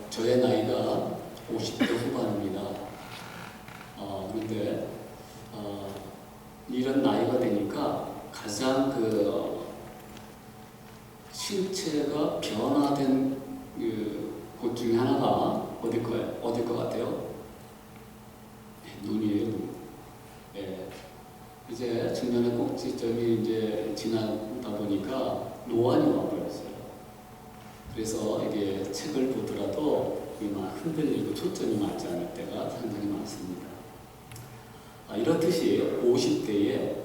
저의 나이가 50대 후반입니다. 그런데 이런 나이가 되니까 가장 신체가 변화된 곳 중에 하나가 어딜 것 같아요? 눈이에요, 눈. 네. 이제 중년의 꼭지점이 이제 지나다 보니까 노안이 와버렸어요. 그래서 이게 책을 보더라도 막 흔들리고 초점이 맞지 않을 때가 상당히 많습니다. 이렇듯이 50대에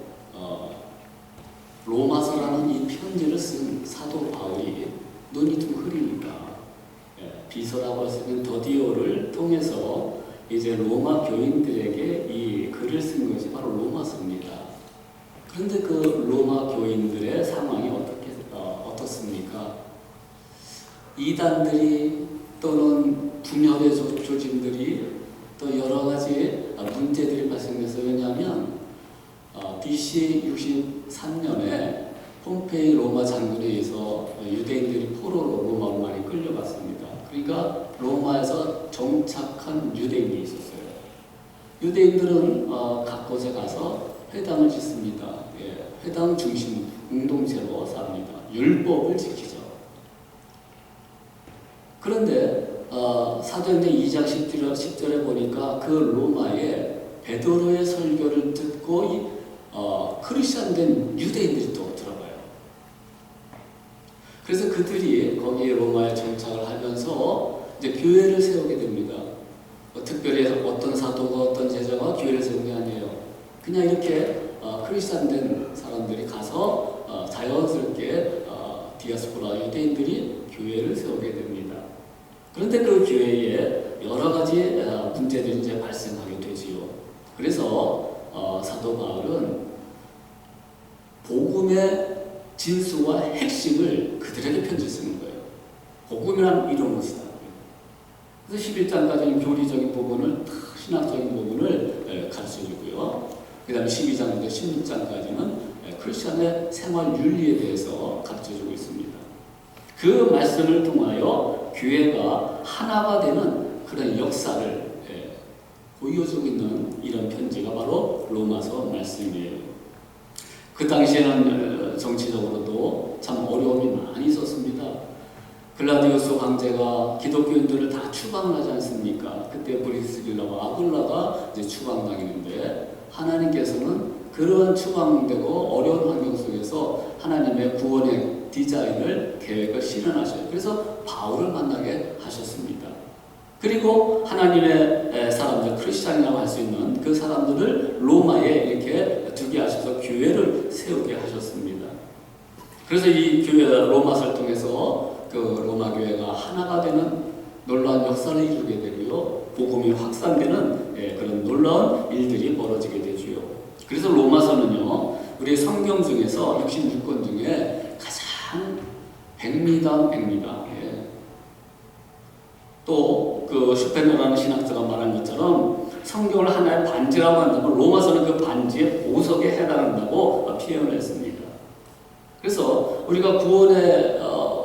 로마서라는 이 편지를 쓴 사도 바울이 눈이 좀 흐리니까 비서라고 할 수 있는 더디오를 통해서 이제 로마 교인들에게 이 글을 쓴 것이 바로 로마서입니다. 그런데 그 로마 교인들의 상황이 어떻습니까? 이단들이 또는 분열의 조짐들이 또 여러 가지 문제들이 발생해서, 왜냐하면 BC 63년에 폼페이 로마 장군에 의해서 유대인들이 포로로 로마로 많이 끌려갔습니다. 그러니까 로마에서 정착한 유대인이 있었어요. 유대인들은 각 곳에 가서 회당을 짓습니다. 회당 중심 공동체로 삽니다. 율법을 지키죠. 그런데 사도행전 2장 10절에 보니까 그 로마에 베드로의 설교를 듣고 크리스찬된 유대인들이 또 들어가요. 그래서 그들이 거기에 로마에 정착을 하면서 이제 교회를 세우게 됩니다. 특별히 어떤 사도가 어떤 제자가 교회를 세운 게 아니에요. 그냥 이렇게 크리스찬된 사람들이 가서 자연스럽게 디아스포라 유대인들이 교회를 세우게 됩니다. 그런데 그 교회에 여러 가지 문제들이 이제 발생하게 되지요. 그래서 사도 바울은 복음의 진수와 핵심을 그들에게 편지 쓰는 거예요. 복음이란 이런 것이다. 그래서 11장까지는 교리적인 부분을, 신학적인 부분을 가르쳐주고요. 그 다음에 12장부터 16장까지는 크리스천의 생활 윤리에 대해서 가르쳐주고 있습니다. 그 말씀을 통하여 교회가 하나가 되는 그런 역사를 보여주고 있는 이런 편지가 바로 로마서 말씀이에요. 그 당시에는 정치적으로도 참 어려움이 많이 있었습니다. 글라디우스 황제가 기독교인들을 다 추방을 하지 않습니까? 그때 브리스길라와 아굴라가 이제 추방당했는데, 하나님께서는 그러한 추방되고 어려운 환경 속에서 하나님의 구원의 디자인을, 계획을 실현하셔요. 그래서 바울을 만나게 하셨습니다. 그리고 하나님의 사람들, 크리스찬이라고 할 수 있는 그 사람들을 로마에 이렇게 두게 하셔서 교회를 세우게 하셨습니다. 그래서 이 교회 로마서를 통해서 그 로마 교회가 하나가 되는 놀라운 역사를 이루게 되고요. 복음이 확산되는 그런 놀라운 일들이 벌어지게 되지요. 그래서 로마서는요, 우리 성경 중에서 66권 중에 가장 백미다. 또 그 슈펜너라는 신학자가 말한 것처럼 성경을 하나의 반지라고 한다면 로마서는 그 반지의 보석에 해당한다고 표현을 했습니다. 그래서 우리가 구원의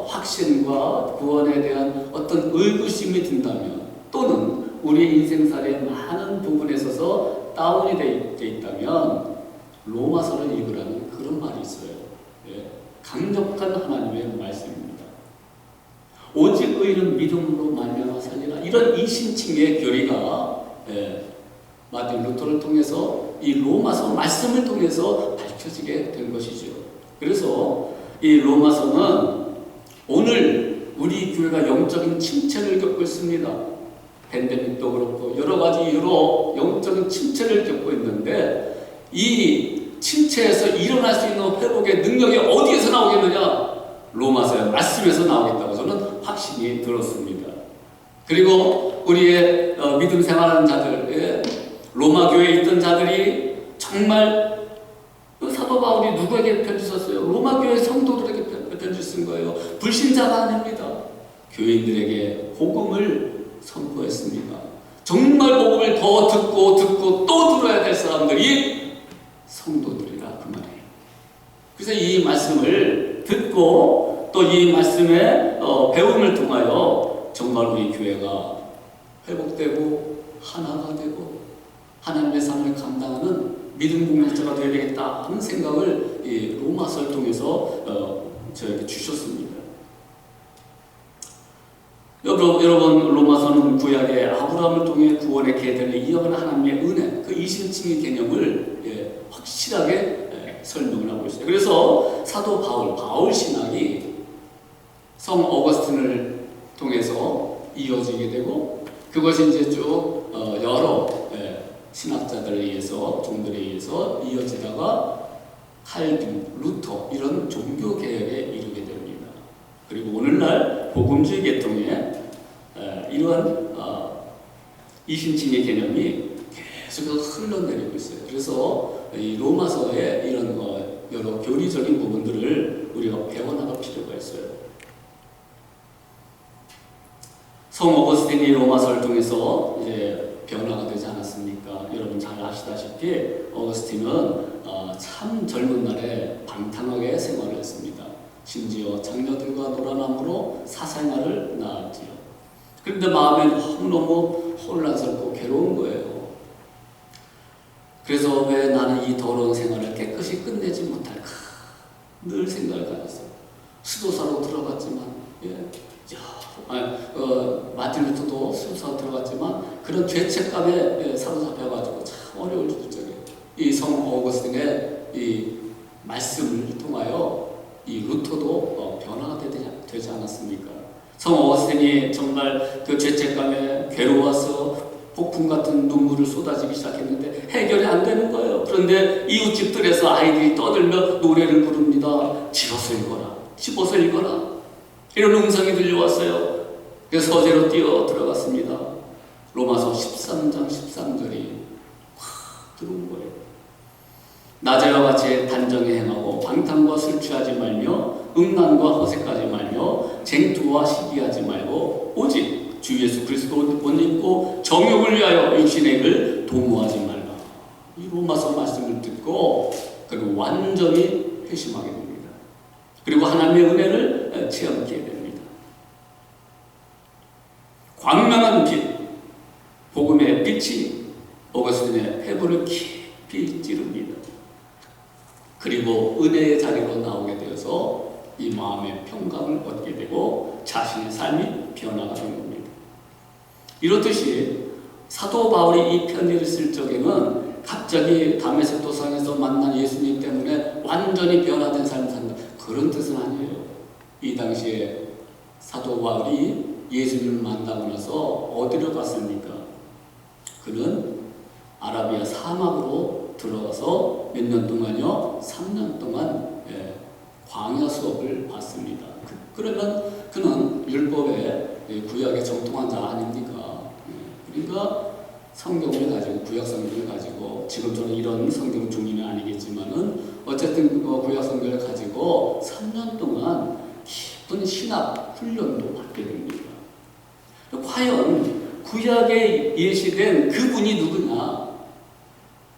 확신과 구원에 대한 어떤 의구심이 든다면, 또는 우리 인생살의 많은 부분에 있어서 다운이 되어 있다면 로마서를 읽으라는 그런 말이 있어요. 강력한 하나님의 말씀입니다. 오직 의인은 믿음으로 말미암아 살리라. 이런 이신칭의 교리가 마틴 루터를 통해서 이 로마서 말씀을 통해서 밝혀지게 된 것이죠. 그래서 이 로마서는 오늘 우리 교회가 영적인 침체를 겪고 있습니다. 팬데믹도 그렇고 여러 가지 이유로 영적인 침체를 겪고 있는데, 이 침체에서 일어날 수 있는 회복의 능력이 어디에서 나오겠느냐? 로마서의 말씀에서 나오겠다고 저는 확신이 들었습니다. 그리고 우리의 믿음 생활하는 자들, 로마 교회에 있던 자들이 정말 사도 바울이 누구에게 편지 썼어요? 로마 교회 성도들에게 편지 쓴 거예요. 불신자가 아닙니다. 교인들에게 복음을 선포했습니다. 정말 복음을 더 듣고 또 들어야 될 사람들이 성도들이라 그 말이에요. 그래서 이 말씀을 듣고 또 이 말씀의 배움을 통하여 정말 우리 교회가 회복되고 하나가 되고 하나님의 삶을 감당하는 믿음 공동체가 되어야 되겠다 하는 생각을 이 로마서를 통해서 저에게 주셨습니다. 여러분 로마서는 구약의 아브라함을 통해 구원의 계대를 이어가는 하나님의 은혜, 그 이심칭의 개념을 확실하게 설명을 하고 있어요. 그래서 사도 바울 신학이 성 어거스틴을 통해서 이어지게 되고, 그것이 이제 쭉 여러 신학자들에 의해서, 종들에 의해서 이어지다가 칼빈, 루터 이런 종교 개혁에 이르게 됩니다. 그리고 오늘날 복음주의 계통에 이러한 이심칭의 개념이 계속 흘러내리고 있어요. 그래서 이 로마서의 이런 여러 교리적인 부분들을 우리가 배워나갈 필요가 있어요. 성 어거스틴이 로마서를 통해서 이제 변화가 되지 않았습니까? 여러분 잘 아시다시피 어거스틴은 참 젊은 날에 방탕하게 생활을 했습니다. 심지어 장녀들과 놀아남으로 사생활을 낳았지요. 그런데 마음에 너무너무 혼란스럽고 괴로운 거예요. 그래서 왜 나는 이 더러운 생활을 깨끗이 끝내지 못할까? 늘 생각을 가졌어요. 수도사로 들어갔지만, 마틴 루터도 수도사로 들어갔지만 그런 죄책감에 사로잡혀가지고 참 어려울 적에 이 성 어거스틴의 이 말씀을 통하여 이 루터도 변화가 되지 않았습니까? 성 어거스틴이 정말 그 죄책감에 괴로워서 폭풍 같은 눈물을 쏟아지기 시작했는데 해결이 안 되는 거예요. 그런데 이웃집들에서 아이들이 떠들며 노래를 부릅니다. 집어서 읽어라, 집어서 읽어라, 이런 음성이 들려왔어요. 그래서 서재로 뛰어 들어갔습니다. 로마서 13장 13절이 확 들어온 거예요. 낮에와 같이 단정히 행하고 방탕과 술 취하지 말며 음란과 허세까지 말며 쟁투와 시기하지 말고 오직 주 예수 그리스도 옷 입고 정욕을 위하여 육신의 일을 도모하지 말라. 이 로마서 말씀을 듣고 그리고 완전히 회심하게 됩니다. 그리고 하나님의 은혜를 체험하게 됩니다. 광명한 빛, 복음의 빛이 어거스틴의 회부를 깊이 찌릅니다. 그리고 은혜의 자리로 나오게 되어서 이 마음의 평강을 얻게 되고 자신의 삶이 변화가 된 겁니다. 이렇듯이 사도 바울이 이 편지를 쓸 적에는 갑자기 다메섹 도상에서 만난 예수님 때문에 완전히 변화된 삶을 산다, 그런 뜻은 아니에요. 이 당시에 사도 바울이 예수님을 만나고 나서 어디로 갔습니까? 그는 아라비아 사막으로 들어가서 몇 년 동안요? 3년 동안 광야 수업을 받습니다. 그러면 그는 율법의 구약의 정통한 자 아닙니까? 그러니까 성경을 가지고, 구약 성경을 가지고, 지금처럼 이런 성경 중인은 아니겠지만은 어쨌든 구약 성경을 가지고 3년 동안 깊은 신학 훈련도 받게 됩니다. 과연 구약에 예시된 그분이 누구냐?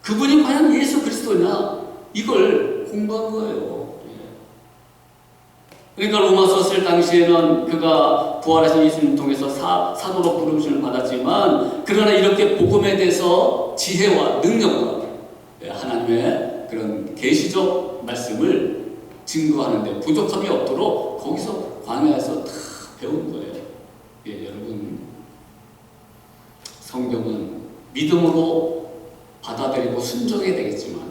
그분이 과연 예수 그리스도냐? 이걸 공부한 거예요. 그러니까 로마서 쓸 당시에는 그가 부활하신 예수님을 통해서 사도로 부르심을 받았지만, 그러나 이렇게 복음에 대해서 지혜와 능력과 하나님의 그런 계시적 말씀을 증거하는데 부족함이 없도록 거기서 광야에서 다 배운 거예요. 여러분, 성경은 믿음으로 받아들이고 순종해야 되겠지만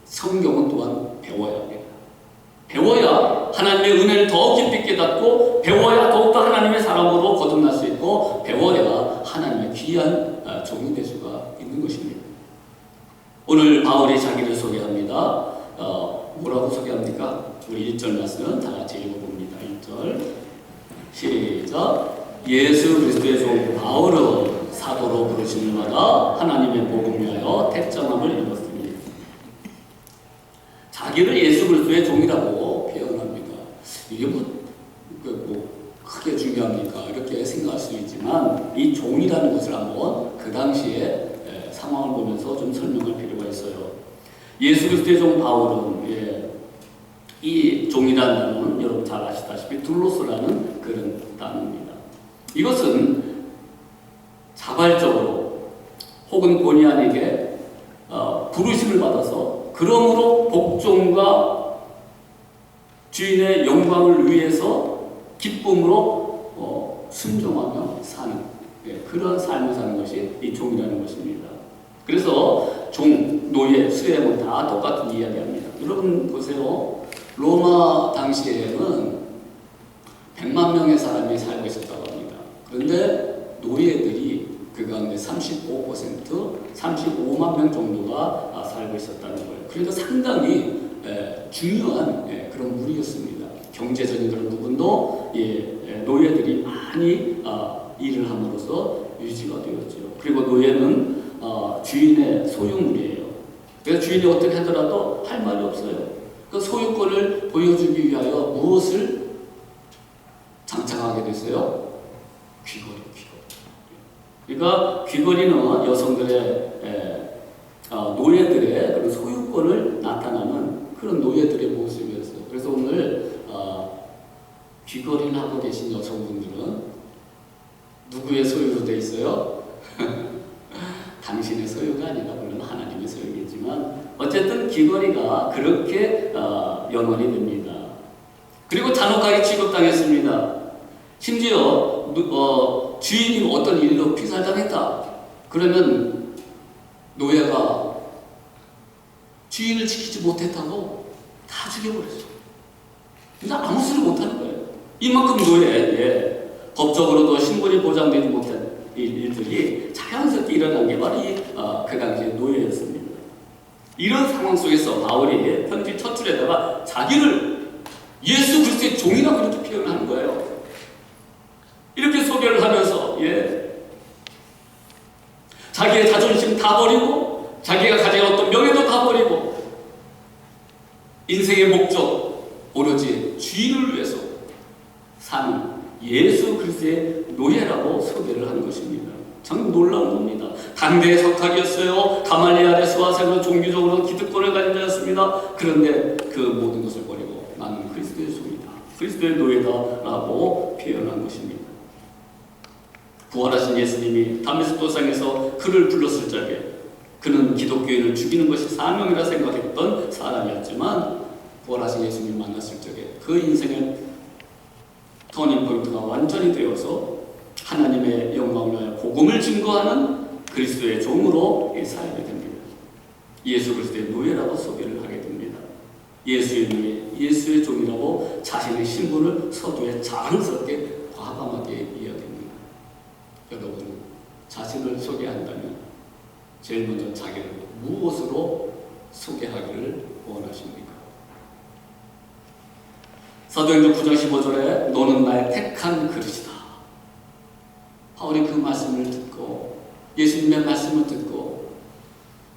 성경은 또한 배워야 합니다. 배워야 하나님의 은혜를 더 깊이 깨닫고, 배워야 더욱더 하나님의 사람으로 거듭날 수 있고, 배워야 하나님의 귀한 종이 될 수가 있는 것입니다. 오늘 바울이 자기를 소개합니다. 뭐라고 소개합니까? 우리 1절 말씀 다 같이 읽어봅니다. 1절 시작. 예수 그리스도의 종 바울은 사도로 부르심을 받아 하나님의 복음 위하여 택정함을 입었습니다. 자기를 예수 그리스도의 종이라고 표현합니다. 이게 뭐 크게 중요합니까? 이렇게 생각할 수 있지만 이 종이라는 것을 한번 그 당시에 상황을 보면서 좀 설명할 필요가 있어요. 예수 그리스도의 종 바울은 이 종이라는 단어는 여러분 잘 아시다시피 둘로스라는 그런 단어입니다. 이것은 자발적으로 혹은 본의 아니게 부르심을 받아서 그러므로 복종과 주인의 영광을 위해서 기쁨으로 순종하며 사는 그런 삶을 사는 것이 이 종이라는 것입니다. 그래서 종, 노예, 수행은 다 똑같은 이야기합니다. 여러분 보세요. 로마 당시에는 100만 명의 사람이 살고 있었다고 합니다. 그런데 노예들이 그 가운데 35%, 35만 명 정도가 살고 있었다는 거예요. 그러니까 상당히 중요한 그런 무리였습니다. 경제적인 그런 부분도 노예들이 많이 일을 함으로써 유지가 되었죠. 그리고 노예는 주인의 소유물이에요. 그래서 주인이 어떻게 하더라도 할 말이 없어요. 그 소유권을 보여주기 위하여 무엇을 장착하게 됐어요? 귀걸이. 그러니까 귀걸이는 여성들의 노예들의 그런 소유권을 나타나는 그런 노예들의 모습이었어요. 그래서 오늘 귀걸이를 하고 계신 여성분들은 누구의 소유로 돼 있어요? 당신의 소유가 아니라 물론 하나님의 소유겠지만 어쨌든 귀걸이가 그렇게 연원이 됩니다. 그리고 잔혹하게 취급당했습니다. 심지어 주인이 어떤 일로 피살당했다. 그러면 노예가 주인을 지키지 못했다고 다 죽여버렸어. 그냥 아무 소리 못하는 거예요. 이만큼 노예, 법적으로도 신분이 보장되지 못한 일들이 자연스럽게 일어난 게 바로 그 당시의 노예였습니다. 이런 상황 속에서 바울이 편지 첫 줄에다가 자기를 예수 그리스도의 종이라고 이렇게 표현하는 거예요. 이렇게 소개를 하면서 자기의 자존심 다 버리고 자기가 가진 어떤 명예도 다 버리고 인생의 목적 오로지 주인을 위해서 사는 예수 그리스도의 노예라고 소개를 하는 것입니다. 참 놀라운 겁니다. 당대의 석학이었어요. 가말리엘의 수하생으로 종교적으로 기득권을 가진 자였습니다. 그런데 그 모든 것을 버리고 나는 그리스도의 종이다, 그리스도의 노예다라고 표현한 것입니다. 부활하신 예수님이 담메섹 도상에서 그를 불렀을 적에 그는 기독교인을 죽이는 것이 사명이라 생각했던 사람이었지만 부활하신 예수님 만났을 적에 그 인생의 터닝포인트가 완전히 되어서 하나님의 영광을 위하여 복음을 증거하는 그리스도의 종으로 살게 됩니다. 예수 그리스도의 노예라고 소개를 하게 됩니다. 예수의 노예, 예수의 종이라고 자신의 신분을 서두에 자랑스럽게 과감하게 이야기합니다. 여러분은 자신을 소개한다면 제일 먼저 자기를 무엇으로 소개하기를 원하십니까? 사도행전 9장 15절에 너는 나의 택한 그릇이다. 바울이 그 말씀을 듣고 예수님의 말씀을 듣고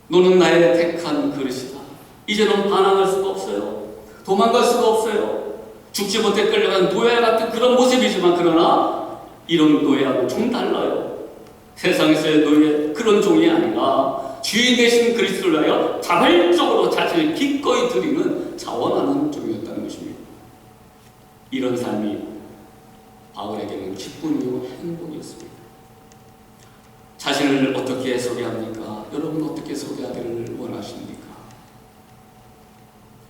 너는 나의 택한 그릇이다. 이제는 반항할 수가 없어요. 도망갈 수가 없어요. 죽지 못해 끌려간 노예 같은 그런 모습이지만 그러나 이런 노예하고 좀 달라요. 세상에서의 노예 그런 종이 아니라 주인 되신 그리스도를 위하여 자발적으로 자신을 기꺼이 드리는 자원하는 종이었다는 것입니다. 이런 삶이 바울에게는 기쁨이고 행복이었습니다. 자신을 어떻게 소개합니까? 여러분 어떻게 소개하기를 원하십니까?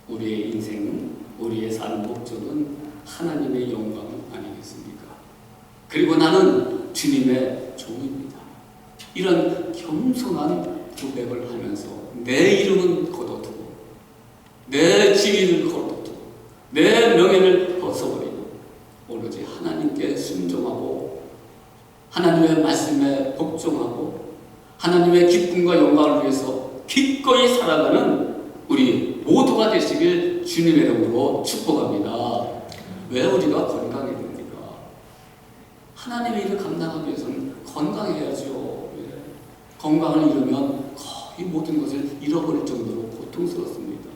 우리의 인생은, 우리의 사는 목적은 하나님의 영광 아니겠습니까? 그리고 나는 주님의 종입니다. 이런 겸손한 고백을 하면서 내 이름은 거둬두고 내 지위를 거둬두고 내 명예를 벗어버리고 오로지 하나님께 순종하고 하나님의 말씀에 복종하고 하나님의 기쁨과 영광을 위해서 기꺼이 살아가는 우리 모두가 되시길 주님의 이름으로 축복합니다. 왜 우리가 건강해야 됩니까? 하나님의 일을 감당하기 위해서는 건강해야죠. 건강을 잃으면 거의 모든 것을 잃어버릴 정도로 고통스럽습니다.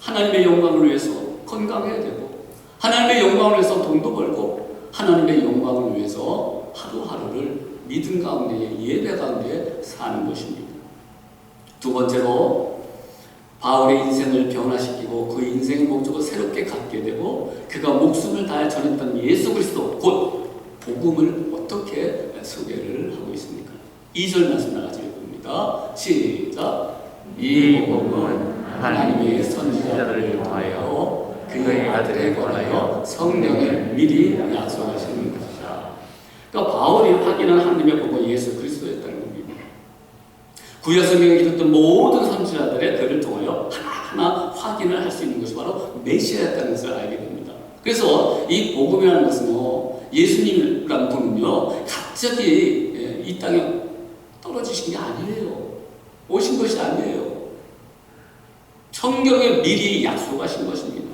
하나님의 영광을 위해서 건강해야 되고 하나님의 영광을 위해서 돈도 벌고 하나님의 영광을 위해서 하루하루를 믿음 가운데 예배 가운데 사는 것입니다. 두 번째로 바울의 인생을 변화시키고 그 인생의 목적을 새롭게 갖게 되고 그가 목숨을 다해 전했던 예수 그리스도 곧 복음을 어떻게 소개를 하고 있습니까? 2절 말씀 나가지 봅니다. 시작. 이 복음은 하나님의 선지자들을 통하여 그의 아들에 관하여 성령을 미리 약속하시는 것이다. 그러니까 바울이 확인한 하나님의 복음은 예수 그리스도였다는 겁니다. 구약 성경에 기록된 모든 선지자들의 글을 통하여 하나하나 확인을 할 수 있는 것이 바로 메시아였다는 것을 알게 됩니다. 그래서 이 복음이라는 것은요, 예수님이라는 분은요, 갑자기 이 땅에 떨어지신 게 아니에요. 오신 것이 아니에요. 성경에 미리 약속하신 것입니다.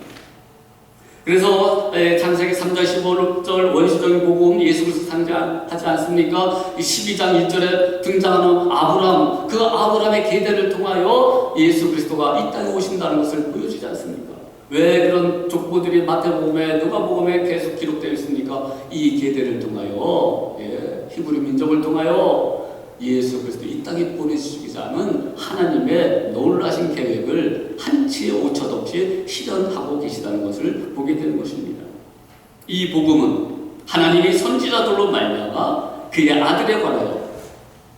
그래서 창세기 3장 15절 원시적인 복음 예수 그리스도 상징하지 않습니까? 12장 1절에 등장하는 아브라함, 그 아브라함의 계대를 통하여 예수 그리스도가 이 땅에 오신다는 것을 보여주지 않습니까? 왜 그런 족보들이 마태복음에 누가복음에 계속 기록되어 있습니까? 이 계대를 통하여 히브리 민족을 통하여 예수 그리스도 이 땅에 보내주시기자는 하나님의 놀라신 계획을 한치의 오차 없이 실현하고 계시다는 것을 보게 되는 것입니다. 이 복음은 하나님이 선지자들로 말미암아 그의 아들에 관하여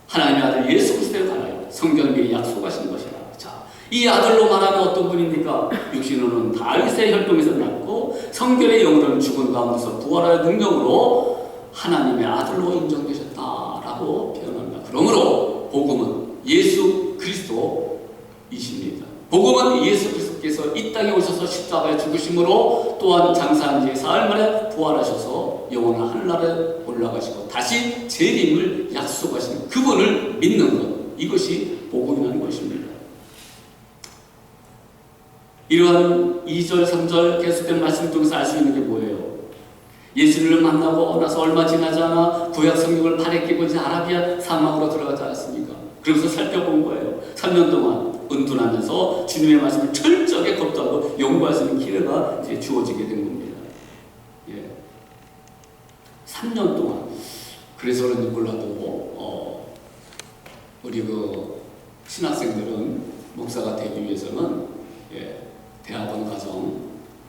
하나님의 아들 예수 그리스도에 관하여 성경에 미리 약속하신 것이다. 자, 이 아들로 말하면 어떤 분입니까? 육신으로는 다윗의 혈통에서 났고 성결의 영으로는 죽은 가운데서 부활할 능력으로 하나님의 아들로 인정되셨다라고 표현합니다. 그러므로 복음은 예수 그리스도이십니다. 복음은 예수 그리스도께서 이 땅에 오셔서 십자가에 죽으심으로 또한 장사한 지 사흘 만에 부활하셔서 영원한 하늘나라에 올라가시고 다시 재림을 약속하시는 그분을 믿는 것, 이것이 복음이라는 것입니다. 이러한 2절, 3절 계속된 말씀을 통해서 알 수 있는 게 뭐예요? 예수님을 만나고 나서 얼마 지나지 않아 구약 성경을 발에 끼고 이제 아라비아 사막으로 들어가지 않았습니까? 그러면서 살펴본 거예요. 3년 동안 은둔하면서 주님의 말씀을 철저하게 검토하고 연구할 수 있는 기회가 이제 주어지게 된 겁니다. 3년 동안. 그래서 그런지 몰라도 우리 그 신학생들은 목사가 되기 위해서는 대학원 과정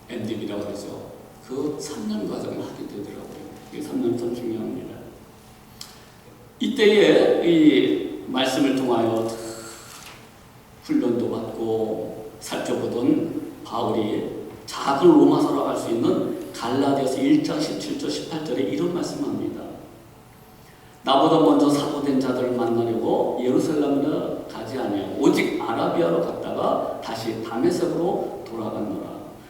MDB라고 그러죠. 그 3년 과정을 하게 되더라고요. 이게 3년 참 중요합니다. 이때에 이 말씀을 통하여 훈련도 받고 살펴보던 바울이 작은 로마서라고 할 수 있는 갈라디아서 1장 17절 18절에 이런 말씀합니다. 나보다 먼저 사도된 자들을 만나려고 예루살렘으로 가지 아니하고 오직 아라비아로 갔다가 다시 다메섹으로 돌아갔노라.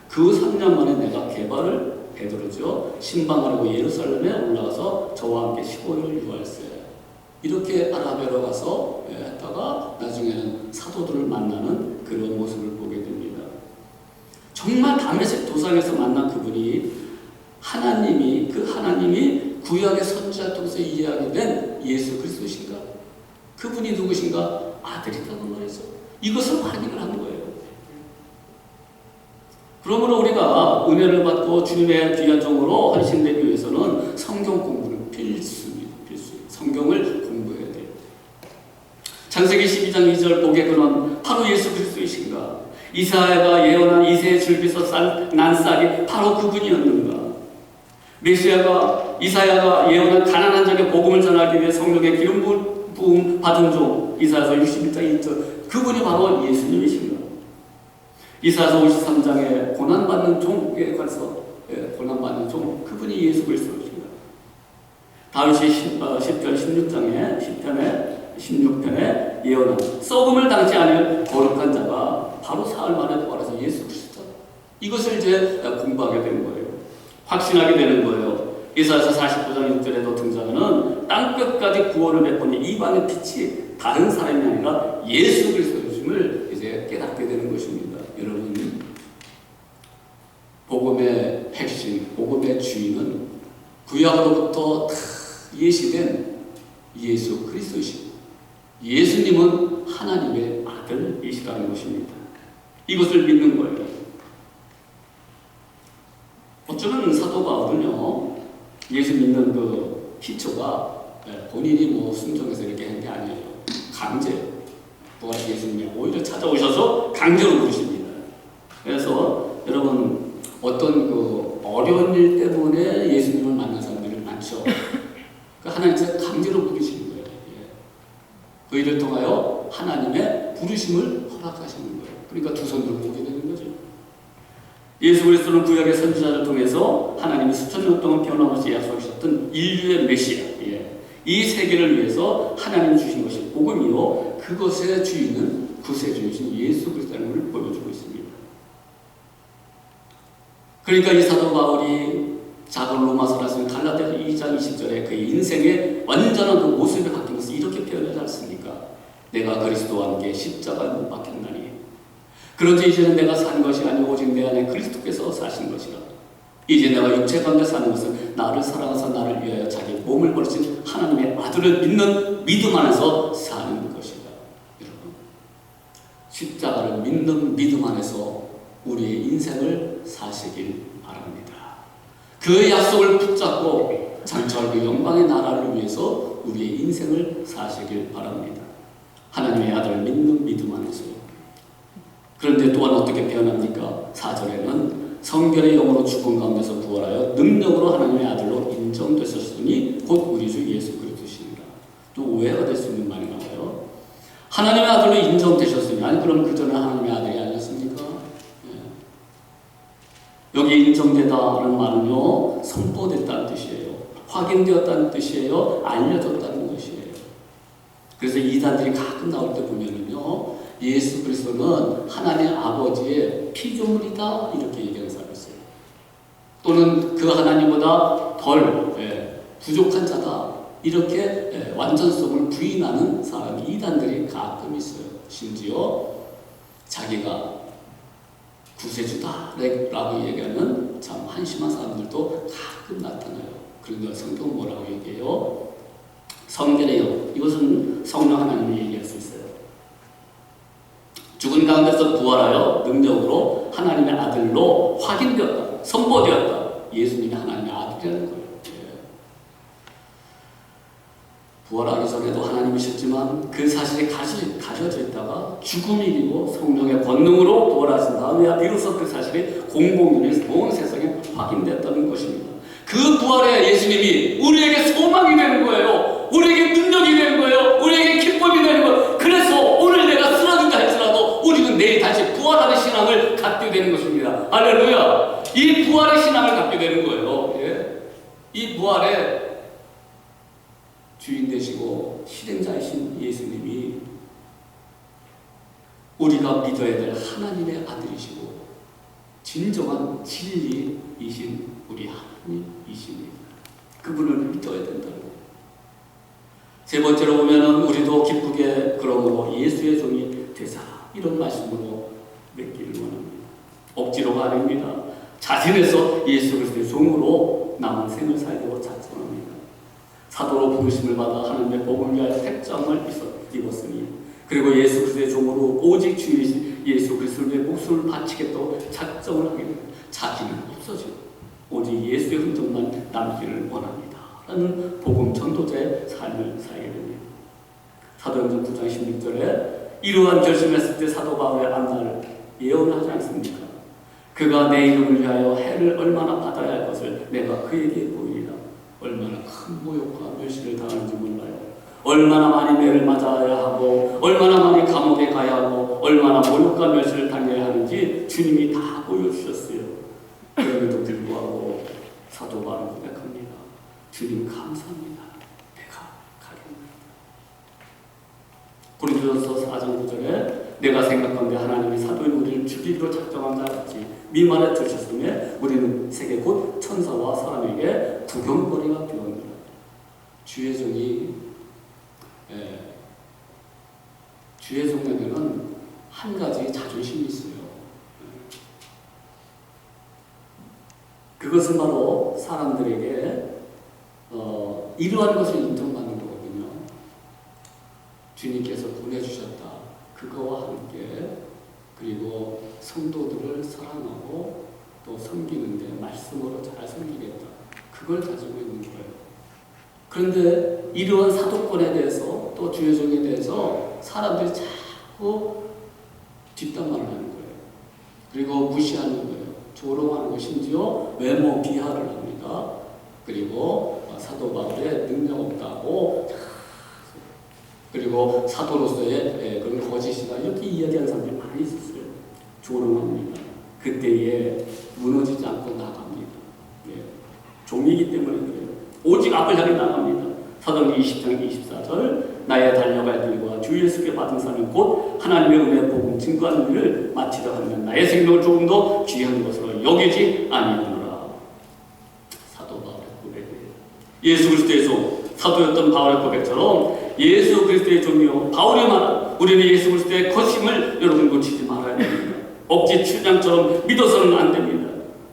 그 3년 만에 내가 게바를 베드로죠. 신방하려고 예루살렘에 올라가서 저와 함께 15일을 유할세. 이렇게 아라비아로 가서 했다가 나중에는 사도들을 만나는 그런 모습을 보게 됩니다. 정말 다메섹 도상에서 만난 그분이 하나님이 구약의 선지자를 통해서 이해하게 된 예수 그리스도신가? 그분이 누구신가? 아들이라고 말이죠. 이것을 확인을 한 거예요. 그러므로 우리가 은혜를 받고 주님의 귀한 종으로 헌신되기 위해서는 성경 공부는 필수입니다. 필수. 성경을 공부해야 돼요. 창세기 12장 2절 복의 근원 바로 예수 그리스도이신가? 이사야가 예언한 이새의 줄기서 난 쌀이 바로 그분이었는가? 이사야가 예언한 가난한 자에게 복음을 전하기 위해 성령의 기름 부음 받은 종 이사야서 61장 1절 그분이 바로 예수님이신가? 이사야서 53장에 고난받는 종에 관해서 고난받는 종 그분이 예수 그리스도이신가? 다윗이 10편 16장에 16편에 예언한 썩음을 당치 않을 거룩한 자가 바로 사흘 만에 부활해서 예수 그리스도. 이것을 이제 공부하게 되는 거예요. 확신하게 되는 거예요. 이사야서 49장 6절에도 등장하는 땅끝까지 구원을 베푸는 이방의 빛이 다른 사람이 아니라 예수 그리스도임을 이제 깨닫게 되는 것입니다. 여러분, 복음의 핵심, 복음의 주인은 구약으로부터 다 예시된 예수 그리스도이십니다. 예수님은 하나님의 아들이시라는 것입니다. 이것을 믿는 거예요. 어쩌면 사도 바울은요, 예수 믿는 그 기초가 본인이 뭐 순종해서 이렇게 한 게 아니에요. 강제. 예수님이 오히려 찾아오셔서 강제로 부르십니다. 그래서 여러분, 어떤 그 어려운 일 때문에 예수님을 만난 사람들이 많죠. 하나님께서 강제로 부르시는 거예요. 그 일을 통하여 하나님의 부르심을 허락하시는 거예요. 그러니까 두 손 들고 오게 되는 거죠. 예수 그리스도는 구약의 선지자를 통해서 하나님이 수천 년 동안 변함없이 약속하셨던 인류의 메시아, 이 세계를 위해서 하나님이 주신 것이 복음이요, 그것의 주인은 구세주이신 예수 그리스도를 보여주고 있습니다. 그러니까 이 사도 바울이 작은 로마서를 쓰는 갈라디아서 2장 20절에 그의 인생의 완전한 그 모습이 바뀐 것을 이렇게 표현하지 않습니까? 내가 그리스도와 함께 십자가에 못 박혔나니 그런지 이제는 내가 사는 것이 아니고 오직 내 안에 그리스도께서 사신 것이라. 이제 내가 육체 가운데 사는 것은 나를 사랑하사 나를 위하여 자기 몸을 버리신 하나님의 아들을 믿는 믿음 안에서 사는 것이다. 여러분, 십자가를 믿는 믿음 안에서 우리의 인생을 사시길 바랍니다. 그 약속을 붙잡고 장차올 그 영광의 나라를 위해서 우리의 인생을 사시길 바랍니다. 하나님의 아들을 믿는 믿음 안에서요. 그런데 또한 어떻게 표현합니까? 4절에는 성결의 영으로 죽은 가운데서 부활하여 능력으로 하나님의 아들로 인정되셨으니 곧 우리 주 예수 그리스도시니라. 또 오해가 될 수 있는 말이 나와요. 하나님의 아들로 인정되셨으니, 아니 그럼 그 전에 하나님의 아들이 아니었습니까? 여기 인정되다는 말은요, 선포됐다는 뜻이에요. 확인되었다는 뜻이에요. 알려졌다는 것이에요. 그래서 이단들이 가끔 나올 때 보면은요, 예수 그리스도는 하나님 아버지의 피조물이다 이렇게 얘기하는 사람이 있어요. 또는 그 하나님보다 덜 부족한 자다 이렇게 완전성을 부인하는 사람이 이단들이 가끔 있어요. 심지어 자기가 구세주다 라고 얘기하는 참 한심한 사람들도 가끔 나타나요. 그런데 성경은 뭐라고 얘기해요? 성결의 영, 이것은 성령 하나님이 얘기할 수 있어요. 죽은 가운데서 부활하여 능력으로 하나님의 아들로 확인되었다, 선포되었다. 예수님이 하나님의 아들이라는 거예요. 부활하기 전에도 하나님이셨지만 그 사실이 가려져 있다가 죽음이 이기고 성령의 권능으로 부활하신 다음에 비로소 그 사실이 공공연히 온 세상에 확인됐다는 것입니다. 그 부활에 예수님이 우리에게 소망이 되는 거예요. 우리에게 능력이 되는 거예요. 우리에게 기쁨이 되는 거예요. 그래서 오늘 내가 쓰러진다 할지라도 우리는 내일 다시 부활하는 신앙을 갖게 되는 것입니다. 할렐루야! 이 부활의 신앙을 갖게 되는 거예요. 이 부활의 주인 되시고 실행자이신 예수님이 우리가 믿어야 될 하나님의 아들이시고 진정한 진리이신 우리 하나님이십니다. 그분을 믿어야 된다는 거예요. 세 번째로 보면은 우리도 기쁘게 그러므로 예수의 종이 되자 이런 말씀으로 맺기를 원합니다. 억지로가 아닙니다. 자신에서 예수 그리스도의 종으로 남은 생을 살려고 작정합니다. 사도로 부르심을 받아 하나님의 복음을 위하여 택장을 입었으니 그리고 예수 그리스도의 종으로 오직 주이신 예수 그리스도를 위해 목숨을 바치겠다고 작정을 하게 됩니다. 자기는 없어지고 오직 예수의 흔적만 남기를 원합니다. 라는 복음 전도자의 삶을 살게 됩니다. 사도행전 9장 16절에 이러한 결심했을 때 사도 바울의 앞날을 예언하지 않습니까? 그가 내 이름을 위하여 해를 얼마나 받아야 할 것을 내가 그에게 보이리라. 얼마나 큰 모욕과 멸시를 당하는지 몰라요. 얼마나 많이 매를 맞아야 하고 얼마나 많이 감옥에 가야 하고 얼마나 모욕과 멸시를 당해야 하는지 주님이 다 보여주셨어요. 그럼에도 불구하고 사도 바울은 고백합니다. 주님 감사합니다. 내가 가겠습니다. 고린도전서 4장 9절에 내가 생각하는데 하나님이 사도인 우리를 죽이기로 작정한 자 같이 미만에 두셨으며 우리는 세계 곧 천사와 사람에게 구경거리가 되었느라. 주의 종이 주의 종에게는 한 가지 자존심이 있어요. 그것은 바로 사람들에게 이러한 것을 인정받는 거거든요. 주님께서 보내주셨다. 그거와 함께 그리고 성도들을 사랑하고 또 섬기는데 말씀으로 잘 섬기겠다. 그걸 가지고 있는 거예요. 그런데 이러한 사도권에 대해서 또 주의 종에 대해서 사람들이 자꾸 뒷담화를 하는 거예요. 그리고 무시하는 거예요. 조롱하는 거 심지어 외모 비하를 합니다. 그리고 사도 바울의 능력 없다고, 그리고 사도로서의 그런 거짓이다 이렇게 이야기하는 사람들이 많이 있었어요. 조롱합니다. 그때에 무너지지 않고 나갑니다. 예. 종이기 때문에 그래요. 오직 앞을 향해 나갑니다. 사도행전 20장 24절 나의 달려갈 길과 주 예수께 받은 사는 곧 하나님의 은혜 복음 증거하는 일을 마치려 하면 나의 생명을 조금 더 귀한 것으로 여기지 아니하노라. 사도 바울의 고백이에요. 예수 그리스도에서 사도였던 바울의 고백처럼 예수 그리스도의 종이요 바울이 말한 우리는 예수 그리스도의 거심을 여러분 놓치지 말아야 됩니다. 억지 추장처럼 믿어서는 안 됩니다.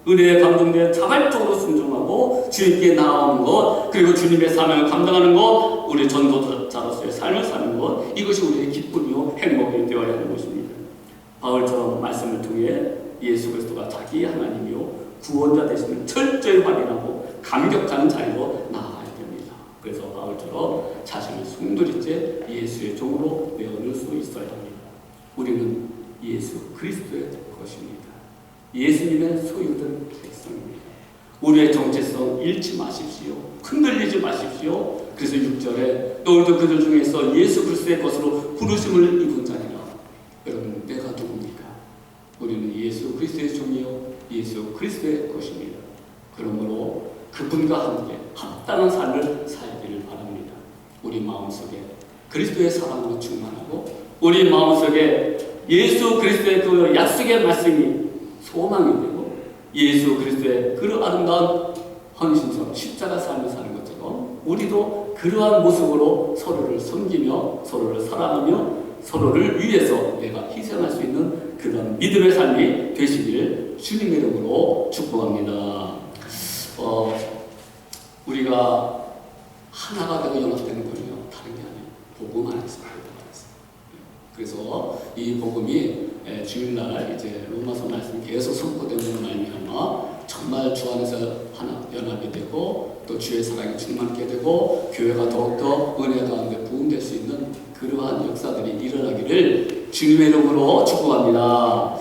은혜에 감동되어 자발적으로 순종하고 주님께 나아오는 것, 그리고 주님의 사명을 감당하는 것, 우리 전도자로서의 삶을 사는 것, 이것이 우리의 기쁨이요 행복이 되어야 하는 것입니다. 바울처럼 말씀을 통해 예수 그리스도가 자기 하나님이요 구원자 되시는 철저히 확인하고 감격하는 자리로 나아가야 됩니다. 그래서 바울처럼 자신을 숨도리째 예수의 종으로 내어놓을 수 있어야 합니다. 우리는 예수 그리스도의 것입니다. 예수님의 소유된 백성입니다. 우리의 정체성 잃지 마십시오. 흔들리지 마십시오. 그래서 6절에 너희도 그들 중에서 예수 그리스도의 것으로 부르심을 입은 자니라. 여러분 내가 누굽니까? 우리는 예수 그리스도의 종이요 예수 그리스도의 것입니다. 그러므로 그분과 함께 합당한 삶을 살기를 바랍니다. 우리 마음속에 그리스도의 사랑으로 충만하고 우리 마음속에 예수 그리스도의 그 약속의 말씀이 소망이 되고 예수 그리스도의 그 아름다운 헌신성 십자가 삶을 사는 것처럼 우리도 그러한 모습으로 서로를 섬기며 서로를 사랑하며 서로를 위해서 내가 희생할 수 있는 그런 믿음의 삶이 되시길 주님의 이름으로 축복합니다. 우리가 하나가 되고 연합되는 거는요 다른 게 아니에요. 복음 안에서. 그래서 이 복음이 주일날 이제 로마서 말씀 계속 선포되는 말미암아 정말 주 안에서 하나 연합이 되고 또 주의 사랑이 충만케 되고 교회가 더욱더 은혜 가운데 부흥될 수 있는 그러한 역사들이 일어나기를 주님의 이름으로 축복합니다.